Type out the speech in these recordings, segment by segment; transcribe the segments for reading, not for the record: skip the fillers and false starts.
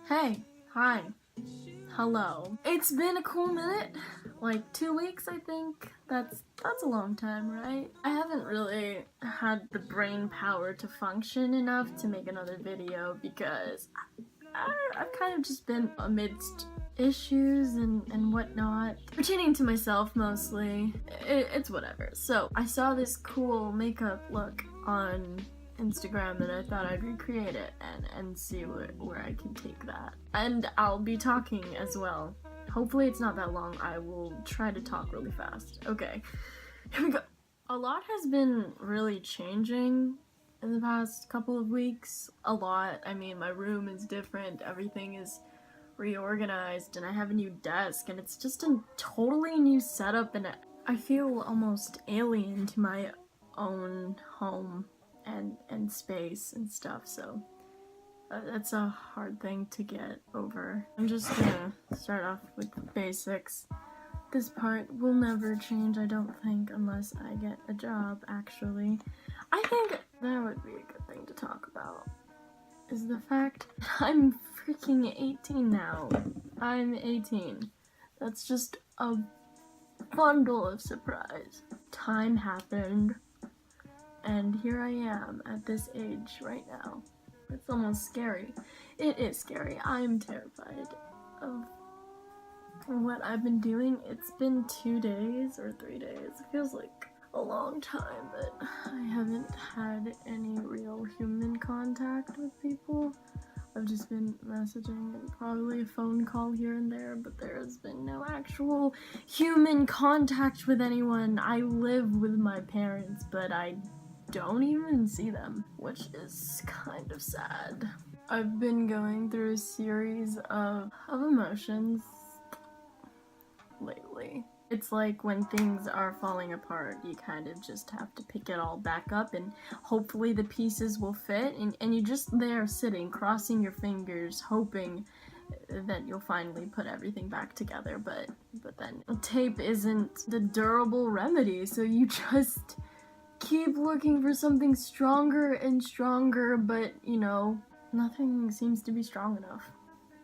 Hey, hi, hello. It's been a cool minute, like 2 weeks I think. That's a long time, right? I haven't really had the brain power to function enough to make another video because I've kind of just been amidst issues and whatnot, pertaining to myself mostly. It's whatever. So I saw this cool makeup look on Instagram and I thought I'd recreate it and see where I can take that. And I'll be talking as well. Hopefully it's not that long. I will try to talk really fast. Okay, here we go. A lot has been really changing in the past couple of weeks. A lot. I mean, my room is different, everything is reorganized, and I have a new desk, and it's just a totally new setup, and I feel almost alien to my own home and space and stuff, so that's a hard thing to get over. I'm just gonna start off with the basics. This part will never change, I don't think, unless I get a job, actually. I think that would be a good thing to talk about, is the fact that I'm freaking 18 now. I'm 18. That's just a bundle of surprise. Time happened, and here I am at this age right now. It's almost scary. It is scary. I'm terrified of what I've been doing. It's been 2 days or 3 days. It feels like a long time, but I haven't had any real human contact with people. I've just been messaging and probably a phone call here and there, but there has been no actual human contact with anyone. I live with my parents, but I don't even see them, which is kind of sad. I've been going through a series of emotions lately. It's like when things are falling apart, you kind of just have to pick it all back up and hopefully the pieces will fit, and you're just there sitting, crossing your fingers, hoping that you'll finally put everything back together, but then tape isn't the durable remedy, so you just keep looking for something stronger and stronger, but you know, nothing seems to be strong enough.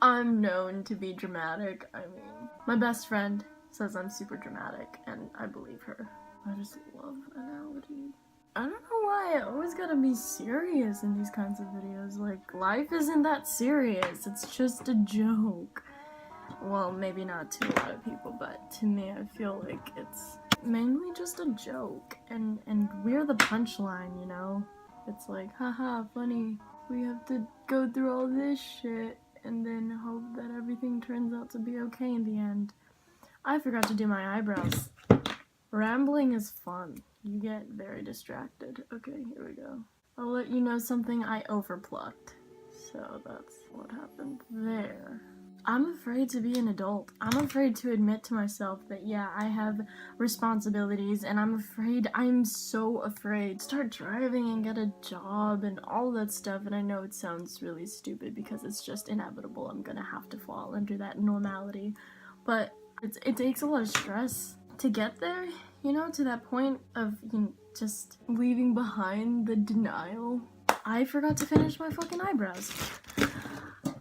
I'm known to be dramatic. I mean, my best friend says I'm super dramatic, and I believe her. I just love analogies. I don't know why I always gotta be serious in these kinds of videos. Like, life isn't that serious, it's just a joke. Well, maybe not to a lot of people, but to me I feel like it's mainly just a joke, and we're the punchline, you know? It's like, haha, funny, we have to go through all this shit and then hope that everything turns out to be okay in the end. I forgot to do my eyebrows. Rambling is fun. You get very distracted. Okay, here we go. I'll let you know something I overplucked. So that's what happened there. I'm afraid to be an adult. I'm afraid to admit to myself that, yeah, I have responsibilities, and I'm so afraid to start driving and get a job and all that stuff, and I know it sounds really stupid because it's just inevitable. I'm gonna have to fall under that normality, but it takes a lot of stress to get there, you know, to that point of, you know, just leaving behind the denial. I forgot to finish my fucking eyebrows.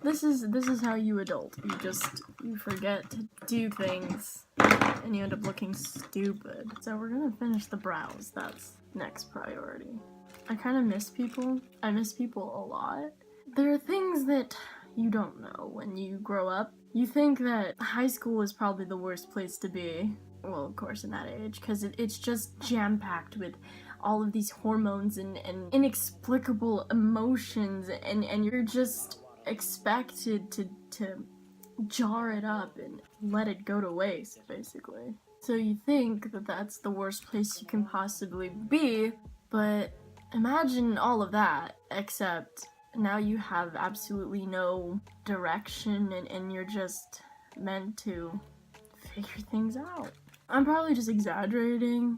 This is how you adult. You forget to do things and you end up looking stupid. So we're gonna finish the brows. That's next priority. I kind of miss people. I miss people a lot. There are things that you don't know when you grow up. You think that high school is probably the worst place to be. Well, of course, in that age, because it's just jam-packed with all of these hormones and inexplicable emotions, and you're just expected to jar it up and let it go to waste, basically. So you think that that's the worst place you can possibly be, but imagine all of that, except now you have absolutely no direction, and you're just meant to figure things out. I'm probably just exaggerating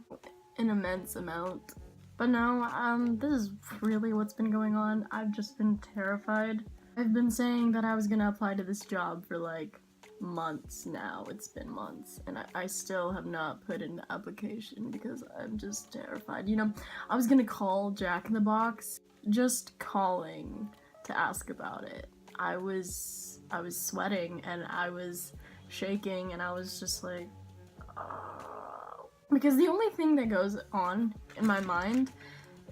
an immense amount, but no, this is really what's been going on. I've just been terrified. I've been saying that I was gonna apply to this job for like months now. It's been months, and I still have not put in the application because I'm just terrified. You know, I was gonna call Jack in the Box, just calling to ask about it. I was I was sweating and I was shaking and I was just like, because the only thing that goes on in my mind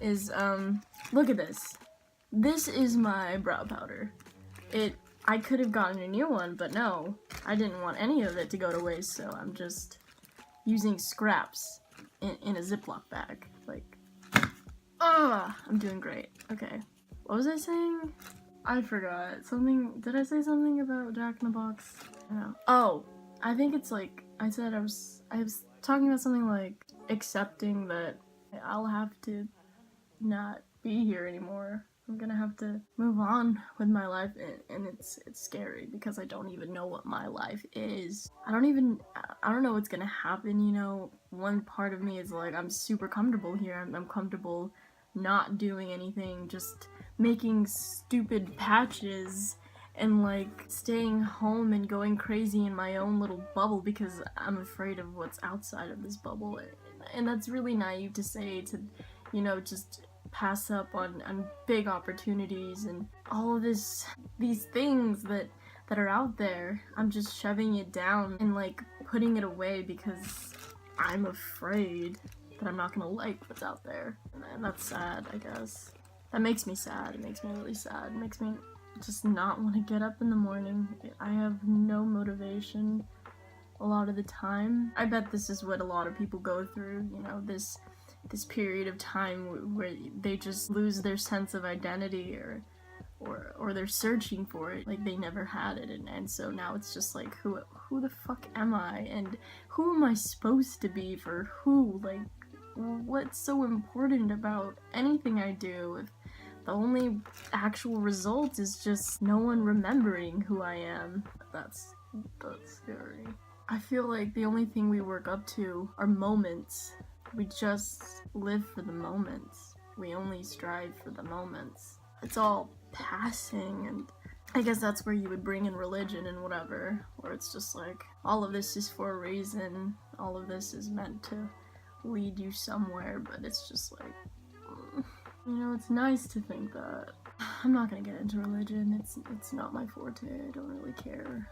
is, look at this. This is my brow powder. I could have gotten a new one, but no, I didn't want any of it to go to waste, so I'm just using scraps in a Ziploc bag. Like, I'm doing great. Okay. What was I saying? I forgot. Did I say something about Jack in the Box? No. Oh, I think it's like, I was talking about something like accepting that I'll have to not be here anymore. I'm gonna have to move on with my life, and it's scary because I don't even know what my life is. I don't know what's gonna happen, you know. One part of me is like, I'm super comfortable here. I'm comfortable not doing anything, just making stupid patches and like staying home and going crazy in my own little bubble because I'm afraid of what's outside of this bubble. And that's really naive to say, to, you know, just pass up on big opportunities and all of these things that are out there. I'm just shoving it down and like putting it away because I'm afraid that I'm not gonna like what's out there. And that's sad, I guess. That makes me sad. It makes me really sad. It makes me just not want to get up in the morning. I have no motivation a lot of the time. I bet this is what a lot of people go through, you know, this period of time where they just lose their sense of identity or they're searching for it like they never had it, and so now it's just like, who the fuck am I, and who am I supposed to be for who? Like, what's so important about anything I do if the only actual result is just no one remembering who I am? That's scary. I feel like the only thing we work up to are moments. We just live for the moments. We only strive for the moments. It's all passing, and I guess that's where you would bring in religion and whatever, where it's just like, all of this is for a reason, all of this is meant to lead you somewhere, but it's just like, you know, it's nice to think that. I'm not gonna get into religion, it's not my forte, I don't really care.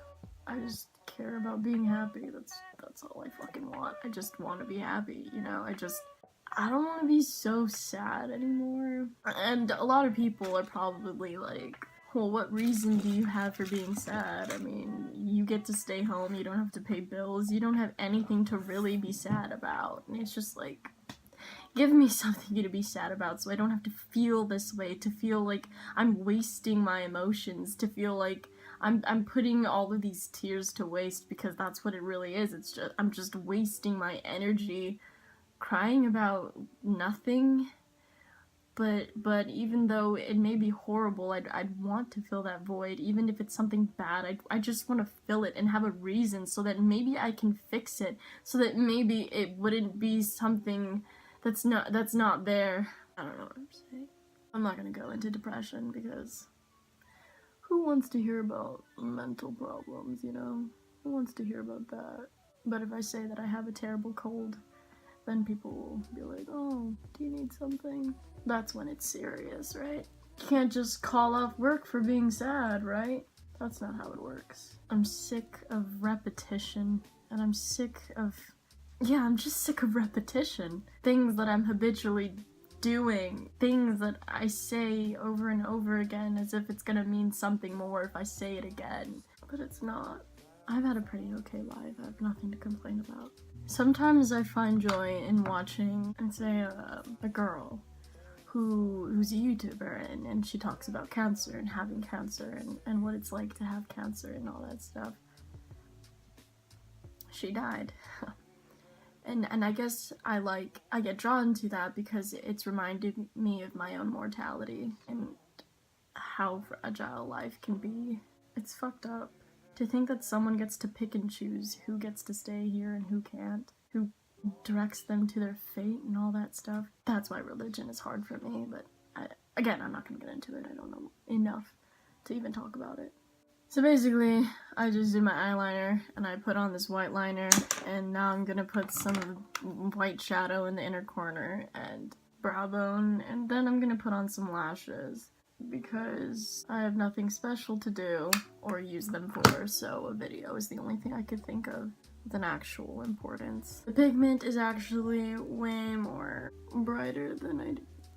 I just care about being happy. That's all I fucking want. I just want to be happy, you know? I don't want to be so sad anymore. And a lot of people are probably like, well, what reason do you have for being sad? I mean, you get to stay home, you don't have to pay bills, you don't have anything to really be sad about. And it's just like, give me something to be sad about so I don't have to feel this way, to feel like I'm wasting my emotions, to feel like I'm putting all of these tears to waste, because that's what it really is. It's just, I'm just wasting my energy crying about nothing. But even though it may be horrible, I'd want to fill that void, even if it's something bad. I just want to fill it and have a reason so that maybe I can fix it, so that maybe it wouldn't be something that's not there. I don't know what I'm saying. I'm not gonna go into depression because who wants to hear about mental problems, you know? Who wants to hear about that? But if I say that I have a terrible cold, then people will be like, oh, do you need something? That's when it's serious, right? You can't just call off work for being sad, right? That's not how it works. I'm sick of repetition, and I'm just sick of repetition. Things that I'm habitually doing, things that I say over and over again as if it's gonna mean something more if I say it again. But it's not. I've had a pretty okay life. I have nothing to complain about. Sometimes I find joy in watching, and say, a girl who's a YouTuber, and she talks about cancer and having cancer and what it's like to have cancer and all that stuff. She died. And I guess I get drawn to that because it's reminded me of my own mortality and how fragile life can be. It's fucked up. To think that someone gets to pick and choose who gets to stay here and who can't, who directs them to their fate and all that stuff. That's why religion is hard for me, but again, I'm not gonna get into it. I don't know enough to even talk about it. So basically, I just did my eyeliner, and I put on this white liner, and now I'm gonna put some white shadow in the inner corner, and brow bone, and then I'm gonna put on some lashes. because I have nothing special to do or use them for, so a video is the only thing I could think of with an actual importance. The pigment is actually way more brighter than I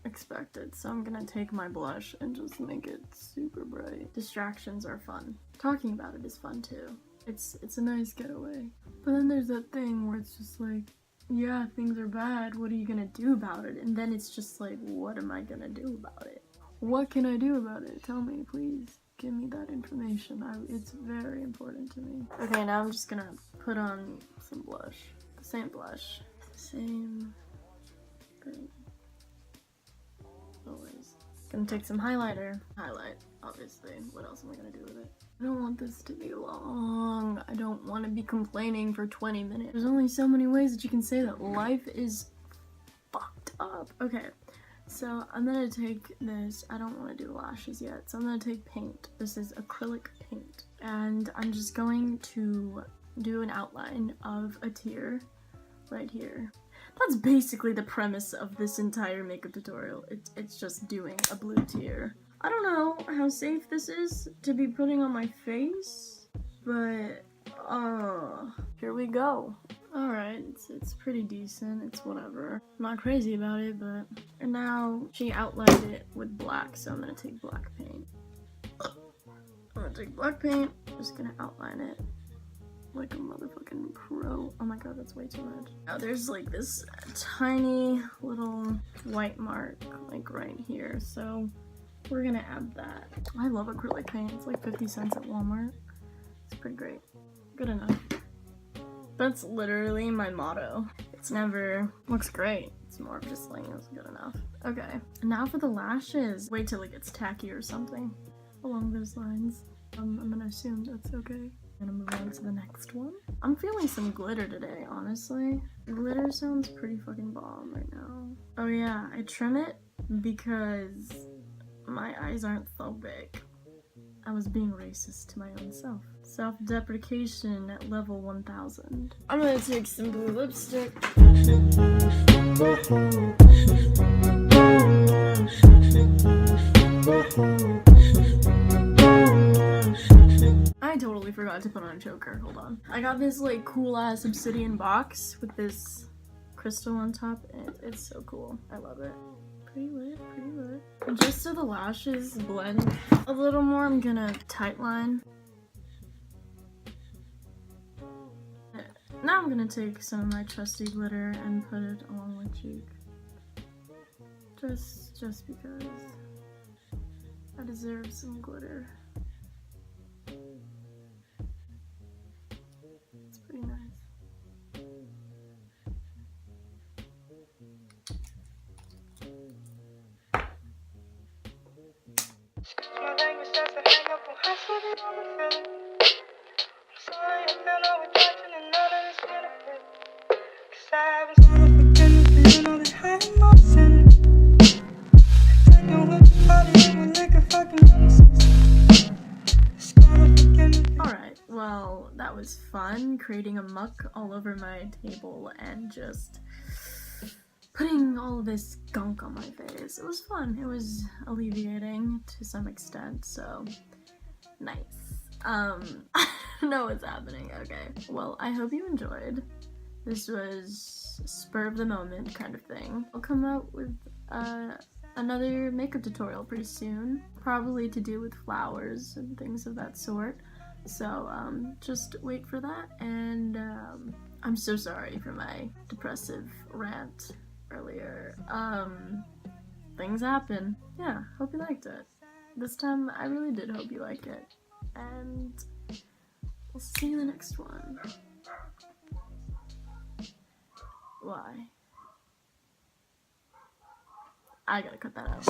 expected, so I'm gonna take my blush and just make it super bright. Distractions are fun. Talking about it is fun too. It's a nice getaway. But then there's that thing where it's just like, yeah, things are bad, what are you gonna do about it? And then it's just like, what am I gonna do about it? What can I do about it? Tell me, please. Give me that information. It's very important to me. Okay, now I'm just gonna put on some blush. The same blush. Same thing. Always. Gonna take some highlighter. Highlight, obviously. What else am I gonna do with it? I don't want this to be long. I don't want to be complaining for 20 minutes. There's only so many ways that you can say that life is fucked up. Okay, so I'm gonna take this. I don't want to do lashes yet, so I'm gonna take paint. This is acrylic paint. And I'm just going to do an outline of a tear right here. That's basically the premise of this entire makeup tutorial. It's just doing a blue tear. I don't know how safe this is to be putting on my face, but here we go. Alright, it's pretty decent, it's whatever. I'm not crazy about it, but... And now she outlined it with black, so I'm gonna take black paint. I'm gonna take black paint, just gonna outline it like a motherfucking pro. Oh my god, that's way too much. Now there's like this tiny little white mark like right here, so we're gonna add that. I love acrylic paint. It's like 50 cents at Walmart. It's pretty great. Good enough. That's literally my motto. It's never looks great. It's more of just like it's good enough. Okay, and now for the lashes. Wait till it gets tacky or something along those lines. I'm gonna assume that's okay. I'm gonna move on to the next one. I'm feeling some glitter today, honestly. Glitter sounds pretty fucking bomb right now. Oh yeah, I trim it because my eyes aren't so big. I was being racist to my own self. Self-deprecation at level 1000. I'm gonna take some blue lipstick. I totally forgot to put on a choker. Hold on. I got this like cool ass obsidian box with this crystal on top, and it's so cool. I love it. Pretty lit, pretty lit. And just so the lashes blend a little more, I'm gonna tightline. Now I'm gonna take some of my trusty glitter and put it along my cheek. Just because I deserve some glitter. It's pretty nice. Alright, well, that was fun, creating a muck all over my table and just putting all this gunk on my face. It was fun. It was alleviating to some extent, so nice. I don't know what's happening. Okay, well, I hope you enjoyed. This was spur of the moment kind of thing. I'll come out with another makeup tutorial pretty soon, probably to do with flowers and things of that sort. So just wait for that, and I'm so sorry for my depressive rant earlier. Things happen. Yeah, hope you liked it. This time I really did hope you liked it, and we'll see you in the next one. Why? I gotta cut that out.